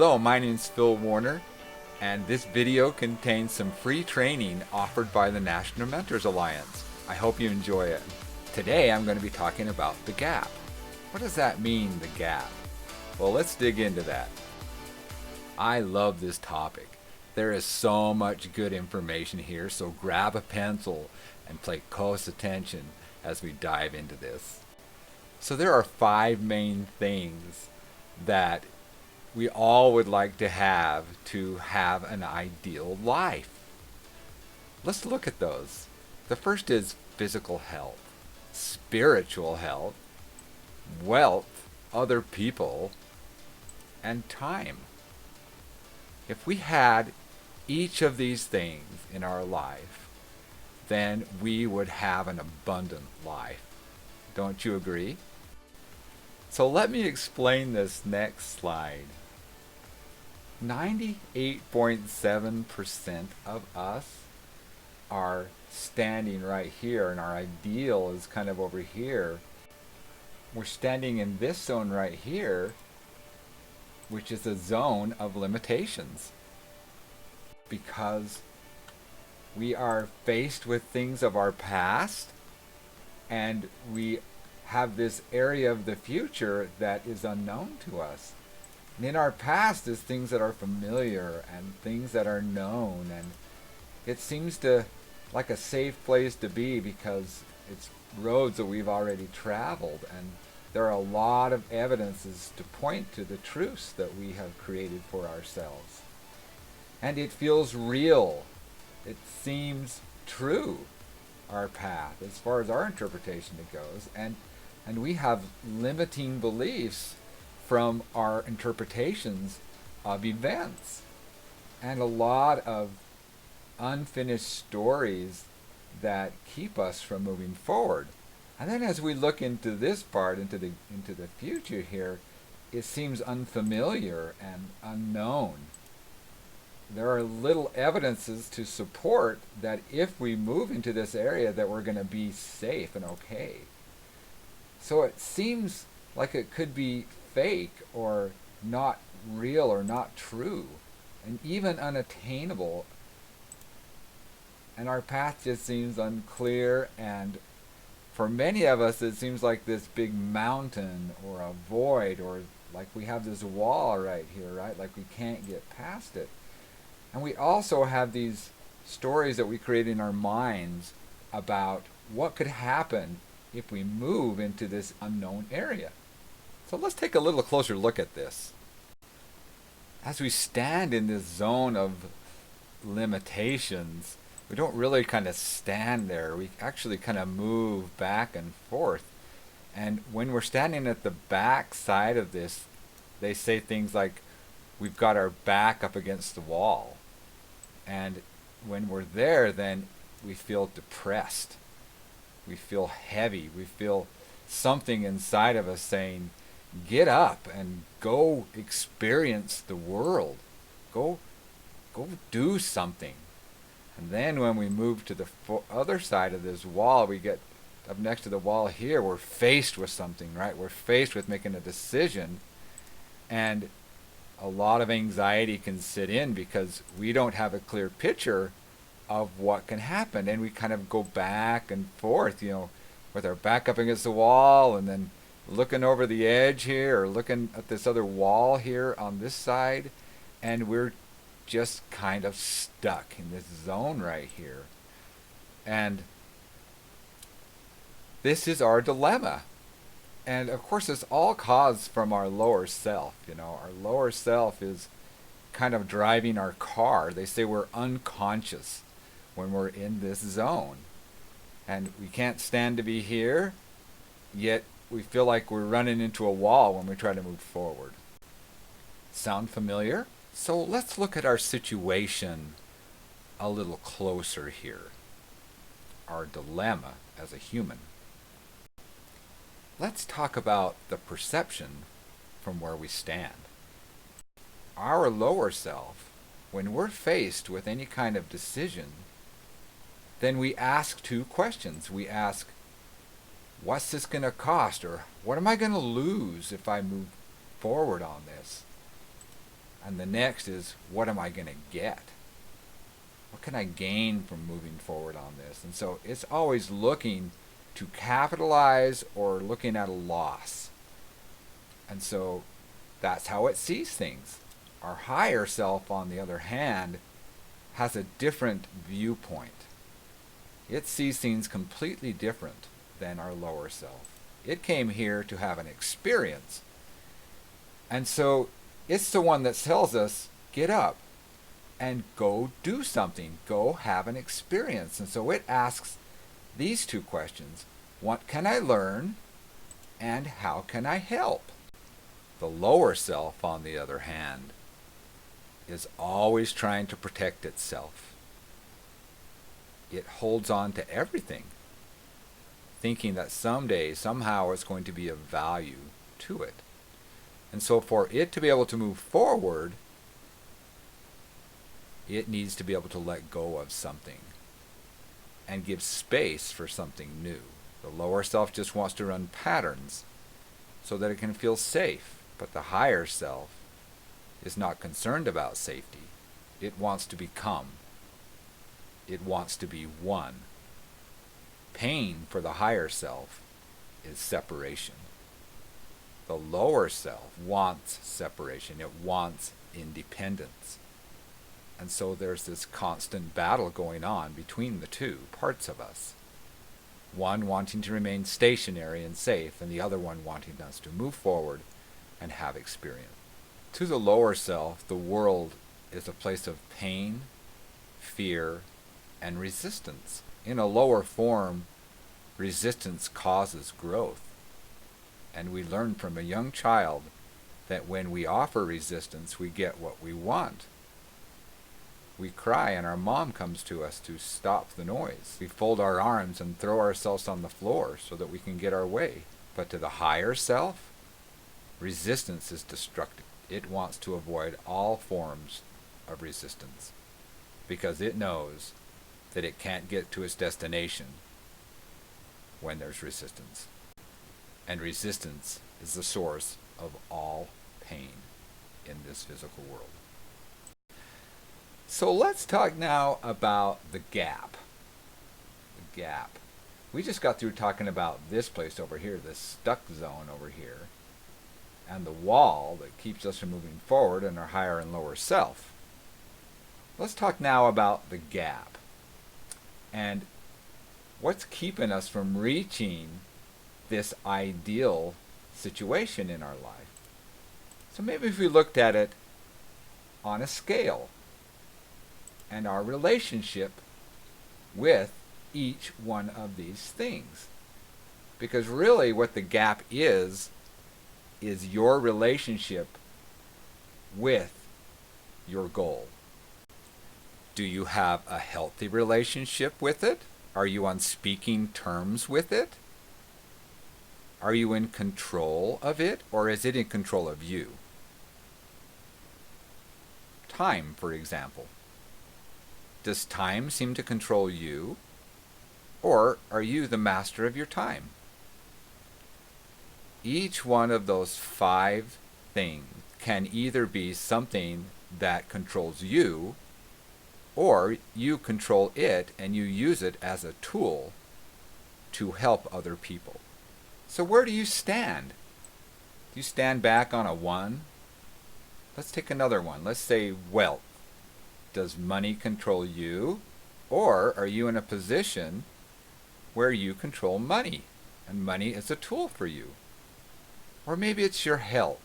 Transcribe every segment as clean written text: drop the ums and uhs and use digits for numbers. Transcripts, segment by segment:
Hello, my name is Phil Warner, and this video contains some free training offered by the National Mentors Alliance. I hope you enjoy it. Today I'm going to be talking about the gap. What does that mean, the gap? Well, let's dig into that. I love this topic. There is so much good information here, so grab a pencil and pay close attention as we dive into this. So there are 5 main things that we all would like to have an ideal life. Let's look at those. The first is physical health, spiritual health, wealth, other people, and time. If we had each of these things in our life, then we would have an abundant life. Don't you agree? So let me explain this next slide. 98.7% of us are standing right here, and our ideal is kind of over here. We're standing in this zone right here, which is a zone of limitations, because we are faced with things of our past, and we have this area of the future that is unknown to us. And in our past is things that are familiar and things that are known, and it seems to like a safe place to be because it's roads that we've already traveled, and there are a lot of evidences to point to the truths that we have created for ourselves. And it feels real. It seems true, our path, as far as our interpretation it goes. And we have limiting beliefs from our interpretations of events, and a lot of unfinished stories that keep us from moving forward. And then as we look into this part, into the future here, it seems unfamiliar and unknown. There are little evidences to support that if we move into this area that we're going to be safe and okay. So it seems like it could be fake or not real or not true and even unattainable. And our path just seems unclear, and for many of us it seems like this big mountain or a void, or like we have this wall right here, right? Like we can't get past it. And we also have these stories that we create in our minds about what could happen if we move into this unknown area. So let's take a little closer look at this. As we stand in this zone of limitations, we don't really kind of stand there. We actually kind of move back and forth. And when we're standing at the back side of this, they say things like, we've got our back up against the wall. And when we're there, then we feel depressed. We feel heavy. We feel something inside of us saying, get up and go experience the world. Go do something. And then when we move to the other side of this wall, we get up next to the wall here, we're faced with something, right? We're faced with making a decision, and a lot of anxiety can sit in because we don't have a clear picture of what can happen, and we kind of go back and forth, with our back up against the wall and then looking over the edge here or looking at this other wall here on this side, and we're just kind of stuck in this zone right here. And this is our dilemma. And of course it's all caused from our lower self. Our lower self is kind of driving our car. They say we're unconscious when we're in this zone, and we can't stand to be here, yet we feel like we're running into a wall when we try to move forward. Sound familiar? So let's look at our situation a little closer here. Our dilemma as a human. Let's talk about the perception from where we stand. Our lower self, when we're faced with any kind of decision, then we ask 2 questions. We ask, what's this going to cost? Or what am I going to lose if I move forward on this? And the next is, what am I going to get? What can I gain from moving forward on this? And so it's always looking to capitalize or looking at a loss. And so that's how it sees things. Our higher self, on the other hand, has a different viewpoint. It sees things completely different than our lower self. It came here to have an experience. And so it's the one that tells us, get up and go do something. Go have an experience. And so it asks these two questions. What can I learn? And how can I help? The lower self, on the other hand, is always trying to protect itself. It holds on to everything, thinking that someday, somehow, it's going to be of value to it. And so for it to be able to move forward, it needs to be able to let go of something and give space for something new. The lower self just wants to run patterns so that it can feel safe, but the higher self is not concerned about safety. It wants to become. It wants to be one. Pain for the higher self is separation. The lower self wants separation. It wants independence. And so there's this constant battle going on between the two parts of us. One wanting to remain stationary and safe, and the other one wanting us to move forward and have experience. To the lower self, the world is a place of pain, fear, and resistance. In a lower form, resistance causes growth. And we learn from a young child that when we offer resistance, we get what we want. We cry and our mom comes to us to stop the noise. We fold our arms and throw ourselves on the floor so that we can get our way. But to the higher self, resistance is destructive. It wants to avoid all forms of resistance because it knows that it can't get to its destination when there's resistance. And resistance is the source of all pain in this physical world. So let's talk now about the gap. The gap. We just got through talking about this place over here, this stuck zone over here, and the wall that keeps us from moving forward in our higher and lower self. Let's talk now about the gap and what's keeping us from reaching this ideal situation in our life. So maybe if we looked at it on a scale and our relationship with each one of these things. Because really what the gap is your relationship with your goal. Do you have a healthy relationship with it? Are you on speaking terms with it? Are you in control of it, or is it in control of you? Time, for example. Does time seem to control you, or are you the master of your time? Each one of those 5 things can either be something that controls you, or you control it and you use it as a tool to help other people. So where do you stand? Do you stand back on a 1? Let's take another one. Let's say wealth. Does money control you? Or are you in a position where you control money and money is a tool for you? Or maybe it's your health.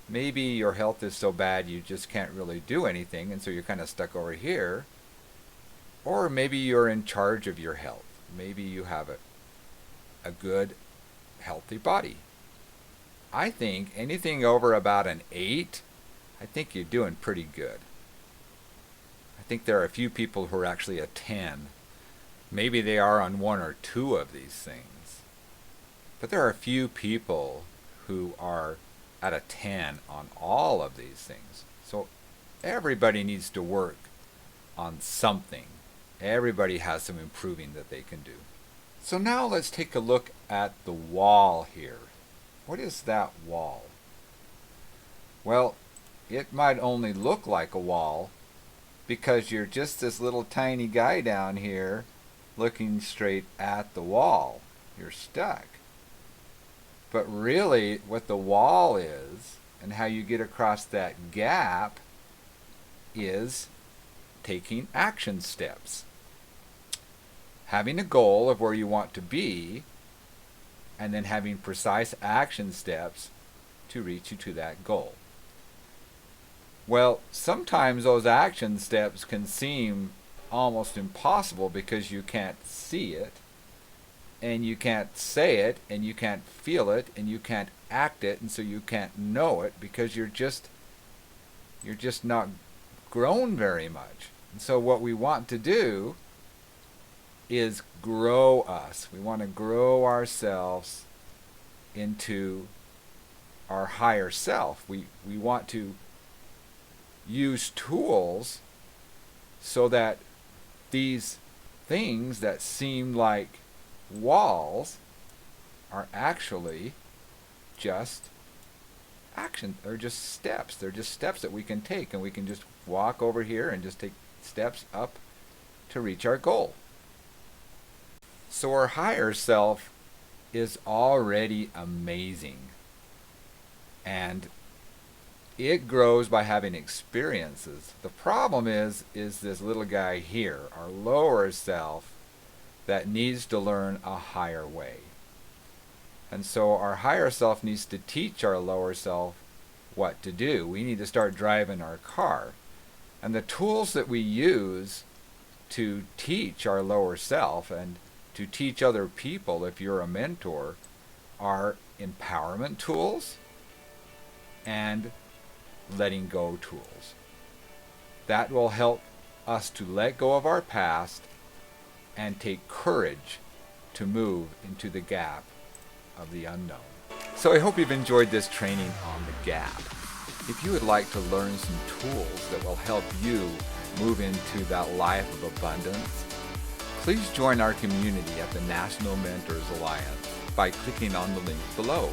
Maybe your health is so bad you just can't really do anything and so you're kind of stuck over here. Or maybe you're in charge of your health. Maybe you have a good, healthy body. I think anything over about an 8, I think you're doing pretty good. I think there are a few people who are actually a 10. Maybe they are on 1 or 2 of these things. But there are a few people who are at a 10 on all of these things. So everybody needs to work on something. Everybody has some improving that they can do. So now let's take a look at the wall here. What is that wall? Well, it might only look like a wall because you're just this little tiny guy down here looking straight at the wall. You're stuck. But really, what the wall is and how you get across that gap is taking action steps. Having a goal of where you want to be, and then having precise action steps to reach you to that goal. Well, sometimes those action steps can seem almost impossible because you can't see it, and you can't say it, and you can't feel it, and you can't act it, and so you can't know it because you're just not grown very much. And so what we want to do is grow us. We want to grow ourselves into our higher self. We want to use tools so that these things that seem like walls are actually just action. They're just steps. They're just steps that we can take, and we can just walk over here and just take steps up to reach our goal. So our higher self is already amazing, and it grows by having experiences. The problem is this little guy here, our lower self, that needs to learn a higher way. And so our higher self needs to teach our lower self what to do. We need to start driving our car. And the tools that we use to teach our lower self and to teach other people, if you're a mentor, are empowerment tools and letting go tools. That will help us to let go of our past and take courage to move into the gap of the unknown. So I hope you've enjoyed this training on the gap. If you would like to learn some tools that will help you move into that life of abundance, please join our community at the National Mentors Alliance by clicking on the link below.